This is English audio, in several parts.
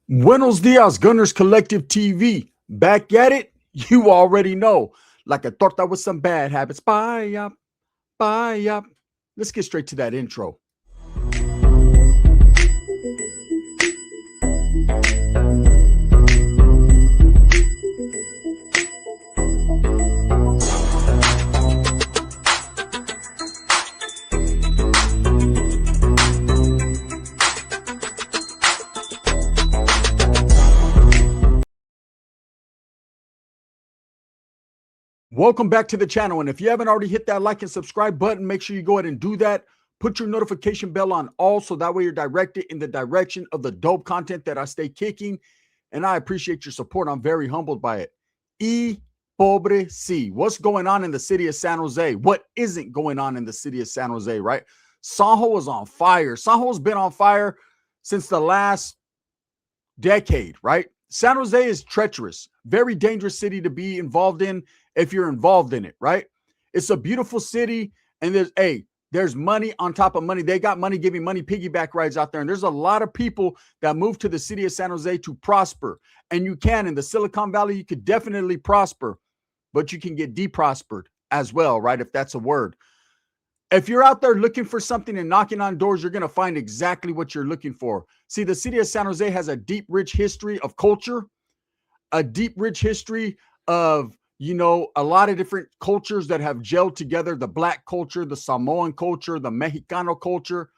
Buenos dias, Gunners Collective TV. Back at it, you already know. Like a torta with some bad habits. Bye up, bye up. Let's get straight to that intro. Welcome back to the channel. And if you haven't already hit that like and subscribe button, make sure you go ahead and do that. Put your notification bell on all so that way you're directed in the direction of the dope content that I stay kicking. And I appreciate your support. I'm very humbled by it. Pobre si. What's going on in the city of San Jose? What isn't going on in the city of San Jose, right? Sanjo is on fire. Sanjo's been on fire since the last decade, right? San Jose is treacherous, very dangerous city to be involved in if you're involved in it, right? It's a beautiful city, and there's money on top of money. They got money giving money piggyback rides out there, and there's a lot of people that move to the city of San Jose to prosper, and you can. In the Silicon Valley, you could definitely prosper, but you can get de-prospered as well, right? If that's a word. If you're out there looking for something and knocking on doors, you're going to find exactly what you're looking for. See, the city of San Jose has a deep, rich history of culture, a deep, rich history of, a lot of different cultures that have gelled together, the Black culture, the Samoan culture, the Mexicano culture.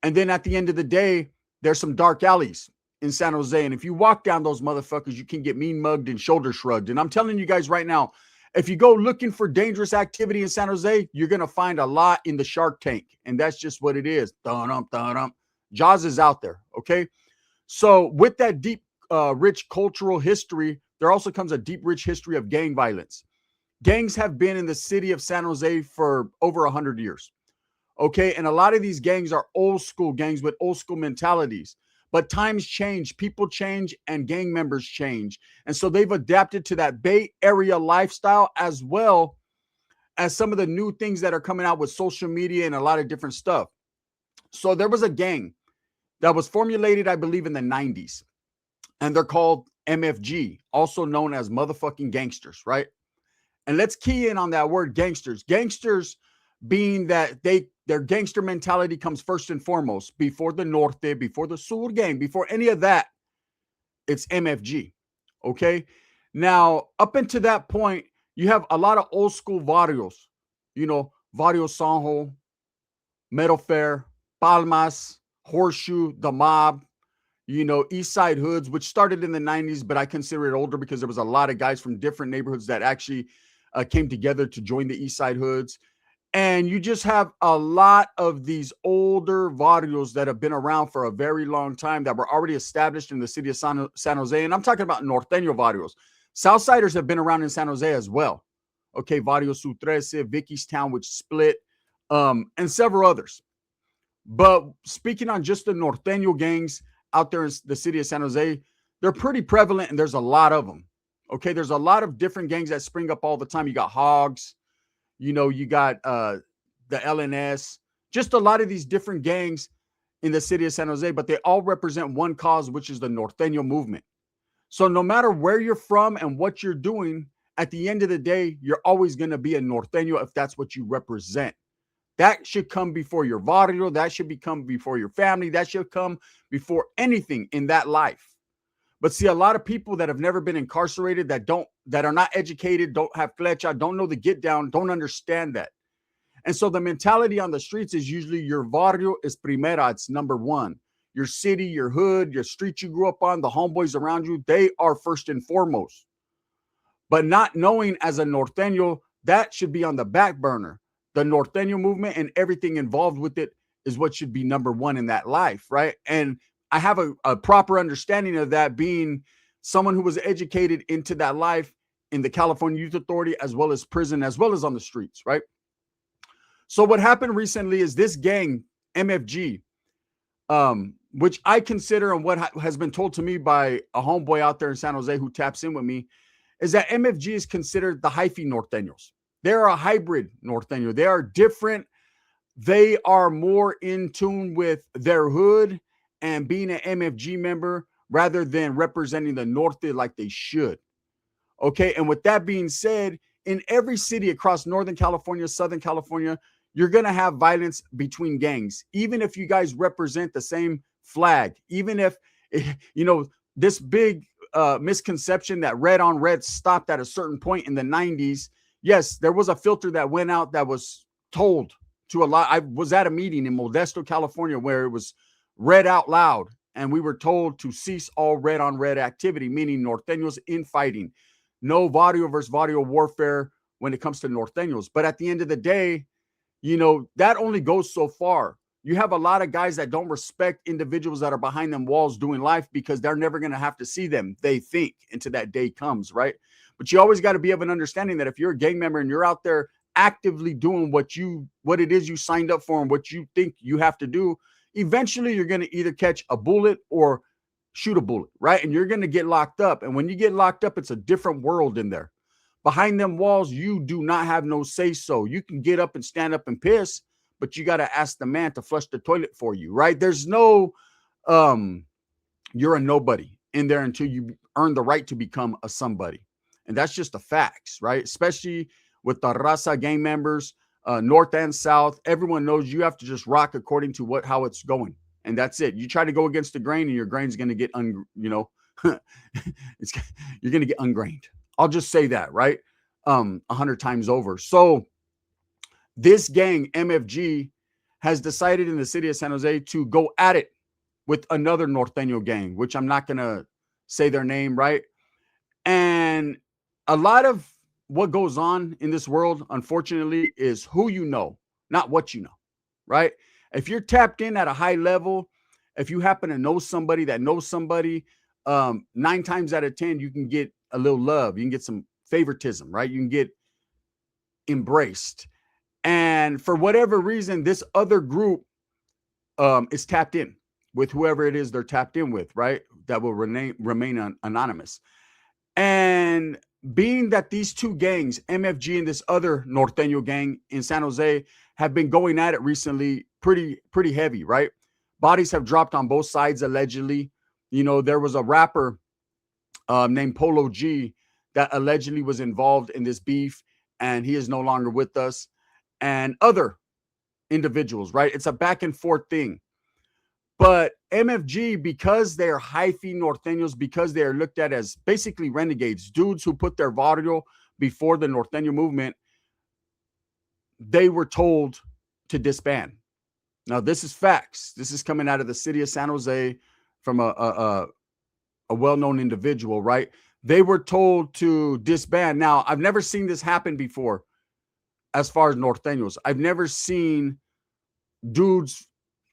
And then at the end of the day, there's some dark alleys in San Jose. And if you walk down those motherfuckers, you can get mean mugged and shoulder shrugged. And I'm telling you guys right now, if you go looking for dangerous activity in San Jose, you're going to find a lot in the Shark Tank. And that's just what it is. Dun-dum. Jaws is out there, okay? So with that deep, rich cultural history, there also comes a deep, rich history of gang violence. Gangs have been in the city of San Jose for over 100 years, okay? And a lot of these gangs are old school gangs with old school mentalities. But times change, people change, and gang members change. And so they've adapted to that Bay Area lifestyle as well as some of the new things that are coming out with social media and a lot of different stuff. So there was a gang that was formulated, I believe, in the 90s. And they're called MFG, also known as motherfucking gangsters, right? And let's key in on that word gangsters. Gangsters being that their gangster mentality comes first and foremost before the Norte, before the Sur gang, before any of that. It's MFG. Okay. Now, up until that point, you have a lot of old school barrios, Barrio Sanjo, Meadow Fair, Palmas, Horseshoe, the Mob, East Side hoods, which started in the 90s, but I consider it older because there was a lot of guys from different neighborhoods that actually came together to join the East Side hoods. And you just have a lot of these older barrios that have been around for a very long time that were already established in the city of San Jose. And I'm talking about Norteno barrios. Southsiders have been around in San Jose as well. Okay, Barrio Su 13, Vicky's Town, which split, and several others. But speaking on just the Norteno gangs out there in the city of San Jose, they're pretty prevalent, and there's a lot of them. Okay, there's a lot of different gangs that spring up all the time. You got Hogs. You got the LNS, just a lot of these different gangs in the city of San Jose, but they all represent one cause, which is the Norteño movement. So no matter where you're from and what you're doing, at the end of the day, you're always going to be a Norteño if that's what you represent. That should come before your barrio. That should come before your family. That should come before anything in that life. But see, a lot of people that have never been incarcerated, that are not educated, don't have flecha, don't know the get down, don't understand that. And so the mentality on the streets is usually your barrio is primera, it's number one. Your city, your hood, your street you grew up on, the homeboys around you, they are first and foremost. But not knowing as a Norteño, that should be on the back burner. The Norteño movement and everything involved with it is what should be number one in that life, right? And I have a proper understanding of that, being someone who was educated into that life in the California Youth Authority, as well as prison, as well as on the streets, right? So what happened recently is this gang, MFG, which I consider, and what has been told to me by a homeboy out there in San Jose who taps in with me, is that MFG is considered the hyphy Norteños. They're a hybrid Norteño. They are different. They are more in tune with their hood and being an MFG member rather than representing the Norte like they should. Okay. And with that being said, in every city across Northern California, Southern California, you're going to have violence between gangs, even if you guys represent the same flag, even if, this big misconception that red on red stopped at a certain point in the 90s. Yes, there was a filter that went out that was told to a lot. I was at a meeting in Modesto, California, where it was read out loud, and we were told to cease all red on red activity, meaning Norteños infighting. No Vario versus Vario warfare when it comes to Norteños. But at the end of the day, that only goes so far. You have a lot of guys that don't respect individuals that are behind them walls doing life because they're never going to have to see them, they think, until that day comes, right? But you always got to be of an understanding that if you're a gang member and you're out there actively doing what it is you signed up for and what you think you have to do, eventually you're going to either catch a bullet or shoot a bullet, right? And you're going to get locked up. And when you get locked up, it's a different world in there. Behind them walls, you do not have no say-so. You can get up and stand up and piss, but you got to ask the man to flush the toilet for you, right? There's no, you're a nobody in there until you earn the right to become a somebody. And that's just the facts, right? Especially with the Raza gang members, North and South, everyone knows you have to just rock according to how it's going. And that's it. You try to go against the grain and your grain's going to get, you're going to get ungrained. I'll just say that, right? 100 times over. So this gang, MFG, has decided in the city of San Jose to go at it with another Norteño gang, which I'm not going to say their name, right? And a lot of what goes on in this world, unfortunately, is who you know, not what you know, right? If you're tapped in at a high level, if you happen to know somebody that knows somebody, 9 times out of 10, you can get a little love. You can get some favoritism, right? You can get embraced. And for whatever reason, this other group is tapped in with whoever it is they're tapped in with, right? That will remain anonymous. And being that these two gangs, MFG and this other Norteño gang in San Jose, have been going at it recently pretty heavy, right? Bodies have dropped on both sides, allegedly. There was a rapper named Polo G that allegedly was involved in this beef, and he is no longer with us. And other individuals, right? It's a back and forth thing. But MFG, because they're hyphy Norteños, because they are looked at as basically renegades, dudes who put their barrio before the Norteño movement, they were told to disband. Now, this is facts. This is coming out of the city of San Jose from a well-known individual, right? They were told to disband. Now, I've never seen this happen before as far as Norteños. I've never seen dudes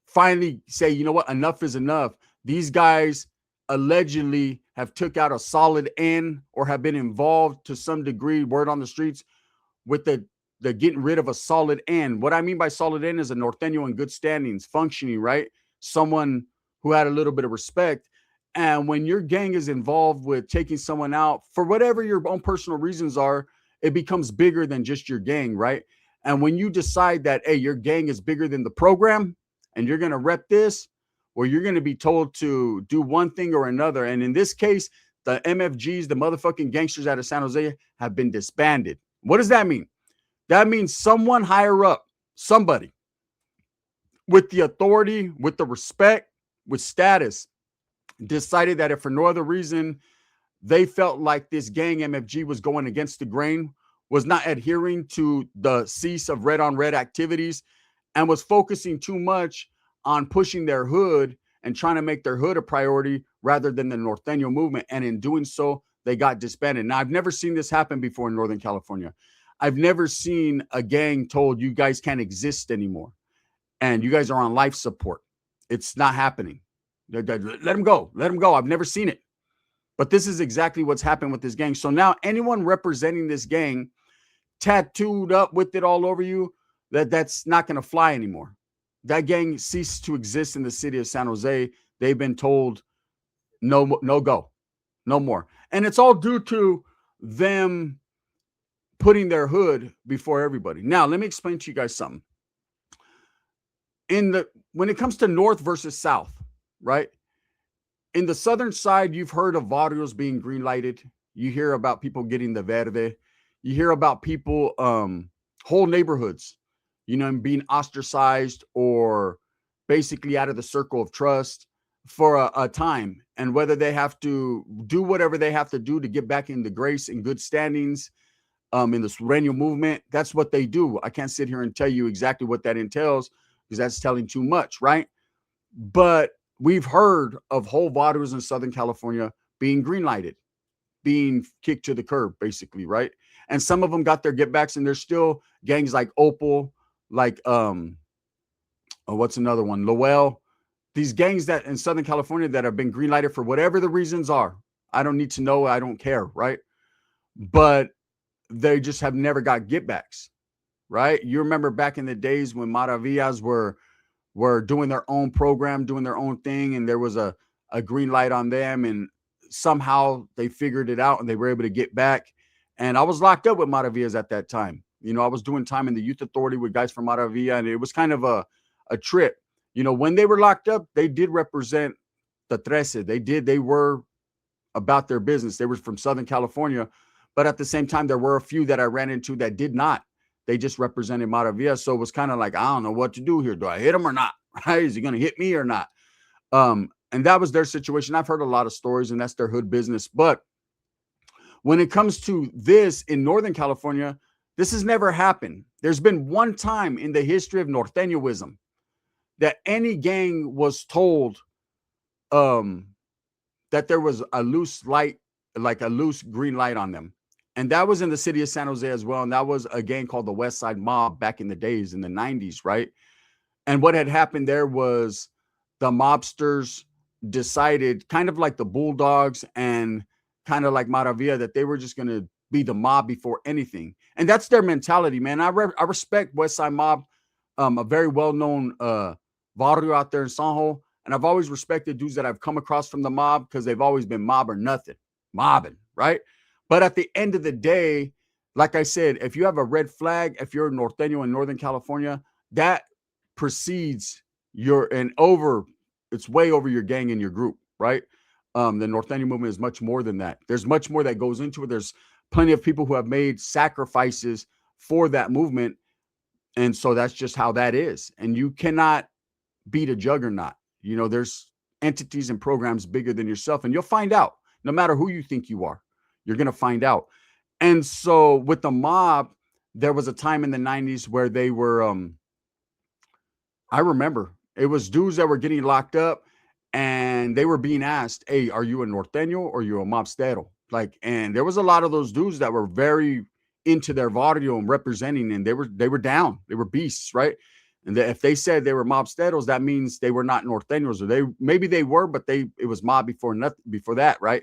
finally say, you know what, enough is enough. These guys allegedly have took out a solid N or have been involved to some degree, word on the streets, with the getting rid of a solid N. What I mean by solid N is a Norteño in good standings, functioning, right? Someone who had a little bit of respect. And when your gang is involved with taking someone out for whatever your own personal reasons are, it becomes bigger than just your gang, right? And when you decide that, hey, your gang is bigger than the program and you're going to rep this, or you're going to be told to do one thing or another. And in this case, the MFGs, the motherfucking gangsters out of San Jose, have been disbanded. What does that mean? That means someone higher up, somebody with the authority, with the respect, with status, decided that if for no other reason they felt like this gang MFG was going against the grain, was not adhering to the cease of red on red activities, and was focusing too much on pushing their hood and trying to make their hood a priority rather than the Norteño movement. And in doing so, they got disbanded. Now, I've never seen this happen before in Northern California. I've never seen a gang told you guys can't exist anymore and you guys are on life support. It's not happening. Let them go. Let them go. I've never seen it. But this is exactly what's happened with this gang. So now anyone representing this gang tattooed up with it all over you, that's not going to fly anymore. That gang ceased to exist in the city of San Jose. They've been told no go, no more. And it's all due to them putting their hood before everybody. Now, let me explain to you guys something. When it comes to North versus South, right? In the southern side, you've heard of barrios being green lighted. You hear about people getting the verde. You hear about people, whole neighborhoods, being ostracized or basically out of the circle of trust for a time, and whether they have to do whatever they have to do to get back in the grace and good standings, in the Sureño movement. That's what they do. I can't sit here and tell you exactly what that entails because that's telling too much, right? But we've heard of whole barrios in Southern California being green lighted, being kicked to the curb, basically, right? And some of them got their get backs, and there's still gangs like Opal, like what's another one? Lowell. These gangs that in Southern California that have been green lighted for whatever the reasons are. I don't need to know. I don't care, right? But they just have never got get backs, right? You remember back in the days when Maravillas were doing their own program, doing their own thing, and there was a green light on them, and somehow they figured it out and they were able to get back. And I was locked up with Maravillas at that time. I was doing time in the youth authority with guys from Maravilla, and it was kind of a trip. When they were locked up, they did represent the Trece. They were about their business. They were from Southern California, but at the same time, there were a few that I ran into that did not. They just represented Maravilla. So it was kind of like, I don't know what to do here. Do I hit him or not? Right? Is he going to hit me or not? And that was their situation. I've heard a lot of stories, and that's their hood business. But when it comes to this in Northern California, this has never happened. There's been one time in the history of Norteñoism that any gang was told that there was a loose light, like a loose green light on them. And that was in the city of San Jose as well. And that was a gang called the West Side Mob back in the days, in the 90s, right? And what had happened there was the mobsters decided, kind of like the Bulldogs and kind of like Maravilla, that they were just going to be the mob before anything. And that's their mentality, man. I respect West Side Mob, a very well-known barrio out there in Sanjo. And I've always respected dudes that I've come across from the mob because they've always been mob or nothing, mobbing, right? But at the end of the day, like I said, if you have a red flag, if you're a Norteño in Northern California, that precedes it's way over your gang and your group, right? The Norteño movement is much more than that. There's much more that goes into it. There's plenty of people who have made sacrifices for that movement. And so that's just how that is. And you cannot beat a juggernaut. There's entities and programs bigger than yourself, and you'll find out no matter who you think you are. You're going to find out. And so with the mob, there was a time in the 90s where they were, I remember it was dudes that were getting locked up, and they were being asked, hey, are you a Norteño or are you a mobstero? And there was a lot of those dudes that were very into their barrio and representing, and they were down. They were beasts, right? And if they said they were mobsteros, that means they were not Norteños, or maybe they were, but it was mob before that, right?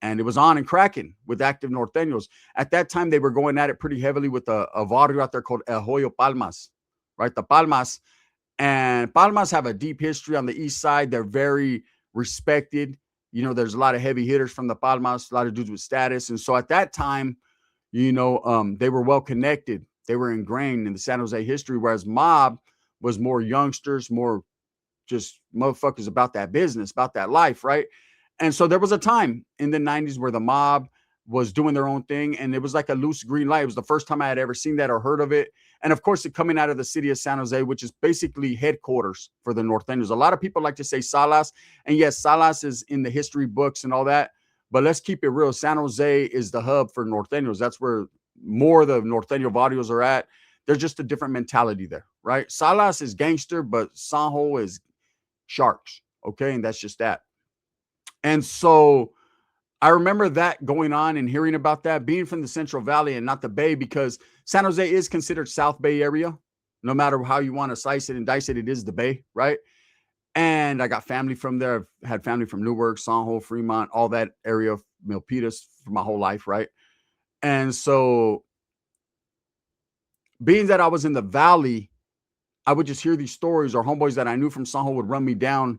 And it was on and cracking with active Norteños. At that time, they were going at it pretty heavily with a barrio out there called El Hoyo Palmas, right? The Palmas. And Palmas have a deep history on the east side. They're very respected. There's a lot of heavy hitters from the Palmas, a lot of dudes with status. And so at that time, they were well connected. They were ingrained in the San Jose history, whereas mob was more youngsters, more just motherfuckers about that business, about that life, right? And so there was a time in the 90s where the mob was doing their own thing, and it was like a loose green light. It was the first time I had ever seen that or heard of it. And of course, it coming out of the city of San Jose, which is basically headquarters for the Norteños. A lot of people like to say Salas, and yes, Salas is in the history books and all that, but let's keep it real. San Jose is the hub for Norteños. That's where more of the Norteño barrios are at. There's just a different mentality there, right? Salas is gangster, but Sanjo is sharks, okay? And that's just that. And so I remember that going on and hearing about that, being from the Central Valley and not the Bay, because San Jose is considered South Bay area. No matter how you want to slice it and dice it, it is the Bay, right? And I got family from there. I've had family from Newark, Sanjo, Fremont, all that area of Milpitas for my whole life, right? And so being that I was in the Valley, I would just hear these stories, or homeboys that I knew from Sanjo would run me down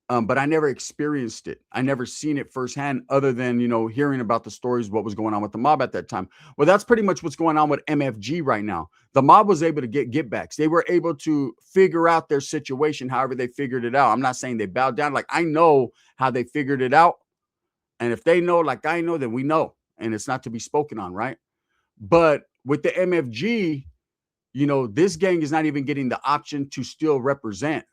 But I never experienced it. I never seen it firsthand other than, hearing about the stories, what was going on with the mob at that time. Well, that's pretty much what's going on with MFG right now. The mob was able to get backs. They were able to figure out their situation, however they figured it out. I'm not saying they bowed down. Like, I know how they figured it out. And if they know, like I know, then we know. And it's not to be spoken on, right? But with the MFG, this gang is not even getting the option to still represent.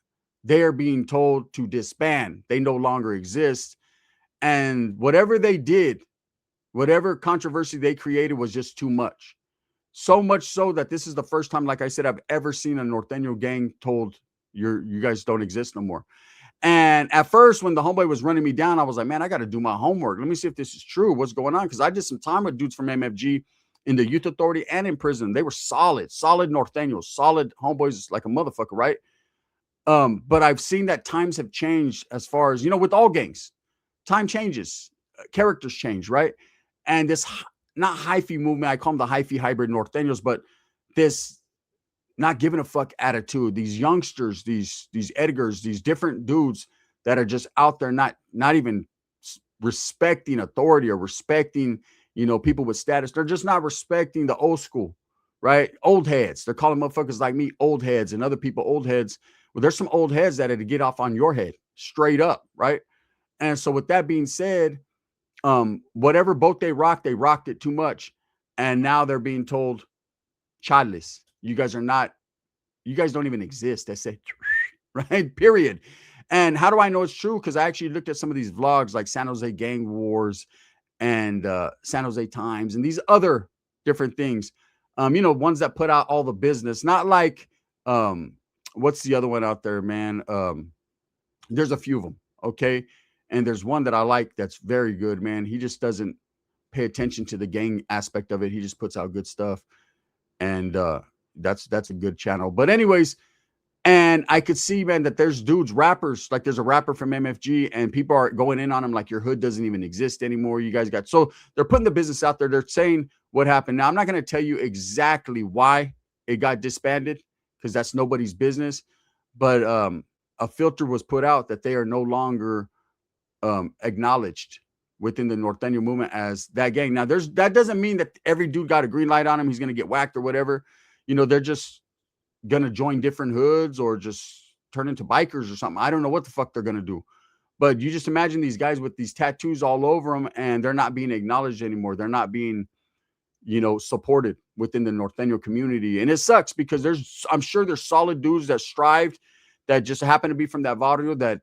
They are being told to disband. They no longer exist. And whatever they did, whatever controversy they created was just too much. So much so that this is the first time, like I said, I've ever seen a Norteno gang told you guys don't exist no more. And at first, when the homeboy was running me down, I was like, man, I got to do my homework. Let me see if this is true. What's going on? Because I did some time with dudes from MFG in the youth authority and in prison. They were solid Nortenos, solid homeboys like a motherfucker, right? But I've seen that times have changed as far as, with all gangs, time changes, characters change, right? And this not hyphy movement, I call them the hyphy hybrid Nortenos, but this not giving a fuck attitude, these youngsters, these Edgars, these different dudes that are just out there, not even respecting authority or respecting, people with status. They're just not respecting the old school, right? Old heads. They're calling motherfuckers like me old heads and other people old heads. Well, there's some old heads that had to get off on your head straight up, right? And so with that being said, whatever boat they rocked it too much. And now they're being told, childless, you guys don't even exist. That's it, right? Period. And how do I know it's true? Because I actually looked at some of these vlogs like San Jose Gang Wars and San Jose Times and these other different things. Ones that put out all the business, not like, what's the other one out there, man? There's a few of them. Okay. And there's one that I like that's very good, man. He just doesn't pay attention to the gang aspect of it. He just puts out good stuff. And that's a good channel. But anyways, and I could see, man, that there's dudes, rappers, like there's a rapper from MFG and people are going in on him like your hood doesn't even exist anymore. You guys so they're putting the business out there. They're saying what happened. Now, I'm not going to tell you exactly why it got disbanded because that's nobody's business. But a filter was put out that they are no longer acknowledged within the Norteno movement as that gang. Now, that doesn't mean that every dude got a green light on him. He's going to get whacked or whatever. They're just going to join different hoods or just turn into bikers or something. I don't know what the fuck they're going to do. But you just imagine these guys with these tattoos all over them and they're not being acknowledged anymore. They're not being, supported within the Norteno community. And it sucks because I'm sure there's solid dudes that strived that just happen to be from that barrio that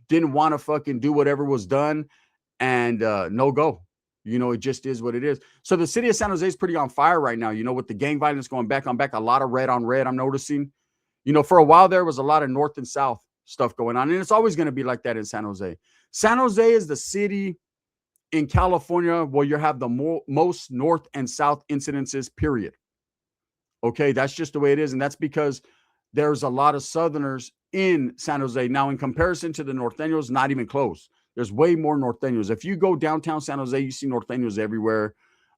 didn't want to fucking do whatever was done and no go. It just is what it is. So the city of San Jose is pretty on fire right now, with the gang violence going back on back, a lot of red on red, I'm noticing. For a while there was a lot of north and south stuff going on, and it's always going to be like that in San Jose. San Jose is the city in California where you have the most north and south incidences, period. Okay, that's just the way it is, and that's because there's a lot of Southerners in San Jose. Now, in comparison to the Norteños, not even close. There's way more Norteños. If you go downtown San Jose, you see Norteños everywhere.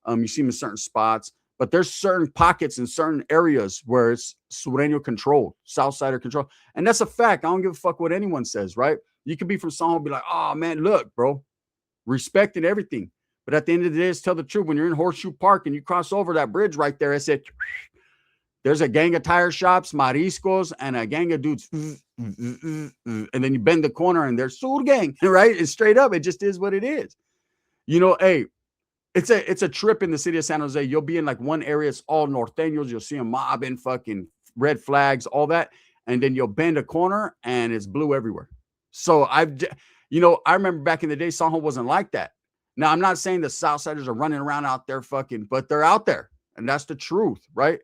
You see them in certain spots, but there's certain pockets in certain areas where it's Sureño controlled, Southsider controlled. And that's a fact. I don't give a fuck what anyone says, right? You could be from San Jose, be like, oh, man, look, bro, respect and everything. But at the end of the day, tell the truth. When you're in Horseshoe Park and you cross over that bridge right there, I said, there's a gang of tire shops, mariscos, and a gang of dudes. And then you bend the corner and there's Sur gang, right? It's straight up. It just is what it is. Hey, it's a trip in the city of San Jose. You'll be in like one area, it's all Norteños. You'll see them mobbing, fucking red flags, all that. And then you'll bend a corner and it's blue everywhere. So I remember back in the day, San Jose wasn't like that. Now, I'm not saying the Southsiders are running around out there fucking, but they're out there. And that's the truth, right?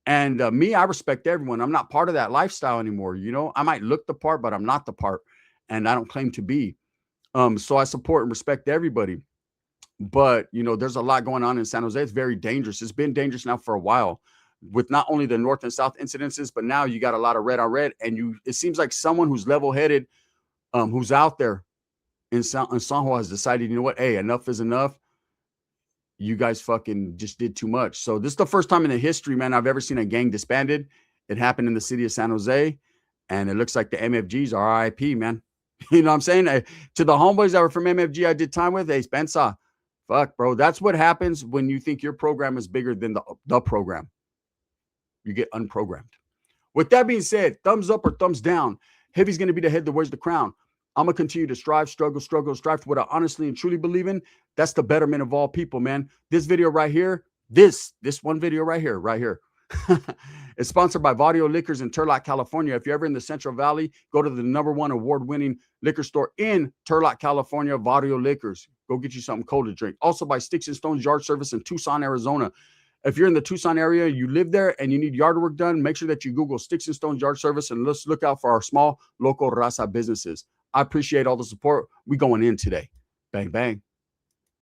And me, I respect everyone. I'm not part of that lifestyle anymore. I might look the part, but I'm not the part. And I don't claim to be. So I support and respect everybody. But, there's a lot going on in San Jose. It's very dangerous. It's been dangerous now for a while with not only the north and south incidences, but now you got a lot of red on red. And it seems like someone who's level-headed, who's out there in San Jose has decided, hey, enough is enough. You guys fucking just did too much. So this is the first time in the history, man, I've ever seen a gang disbanded. It happened in the city of San Jose, and it looks like the MFGs are RIP, man. You know what I'm saying? To the homeboys that were from MFG I did time with, hey, Spencer, fuck, bro. That's what happens when you think your program is bigger than the program. You get unprogrammed. With that being said, thumbs up or thumbs down. Heavy's going to be the head that wears the crown. I'm going to continue to strive, strive for what I honestly and truly believe in. That's the betterment of all people, man. This video right here, this one video right here, it's sponsored by Vadio Liquors in Turlock, California. If you're ever in the Central Valley, go to the #1 award-winning liquor store in Turlock, California, Vadio Liquors. Go get you something cold to drink. Also by Sticks and Stones Yard Service in Tucson, Arizona. If you're in the Tucson area, you live there, and you need yard work done, make sure that you Google Sticks and Stones Yard Service, and let's look out for our small local raza businesses. I appreciate all the support. We going in today. Bang, bang.